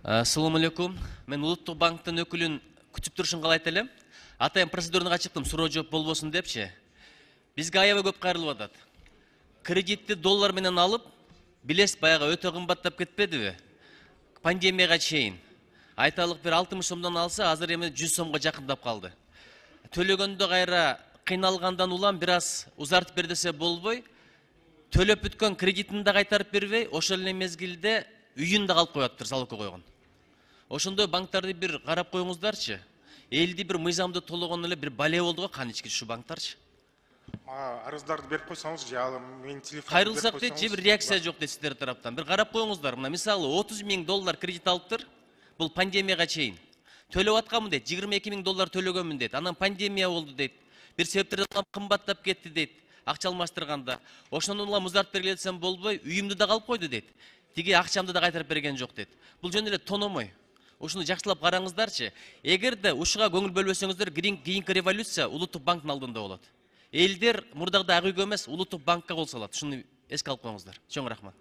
Assalamu алейкум. Мен Улуттук банктын өкүлүн күтүп турушун каалайт элем. Атайын процедурага чыктым, суроо жооп болбосун депчи. Бизге аябай көп кайрылып атат. Кредитти доллар менен алып, билесиз, баягы өтө кымбаттап кетпедиби? Пандемияга чейин. Айталык бир 60 сомдон алса, азыр эми 100 сомго жакындап калды. Төлөгөндө кайра кыйналгандан улам бир аз узартып бер десе болбой, төлөп бүткөн кредитин да кайтарып бербей, ошол эле мезгилде үйүн да калып коюптур, залогко койгон. Ошондой банктарды бир карап коюңуздарчы. Элди бир мыйзамды толгон эле бир бале болду го, канычки ушу банктарчы. Арыздарды берип койсоңуз, же менин телефонумду Кайрылсак дейт, же бир реакция жок дейт сиздер тараптан. Бир карап коюңуздар. Мына мисалы 30 000 доллар кредит алыптыр. Бул пандемияга чейин. Төлөп атканмын дейт, 22 000 доллар төлөгөнмүн дейт. Анан пандемия болду дейт. Бир себептерден кымбаттап кетти дейт. Акча алмаштырганда. Ошондон улам узартып бергиле десем болбой, үйүмдү да калып койду дейт. Тиги акчамды да кайтарып берген жок дейт. Бул жөн эле тономой. Ушуну жакшылап караңыздарчы. Эгерде ушуга көңүл бөлбөсөңүздөр, кийинки революция Улуттук банктын алдында болот. Элдер мурдагыдай ак үйгө эмес, Улуттук банкка кол салат. Ушуну эске алып коюңуздар. Чоң рахмат.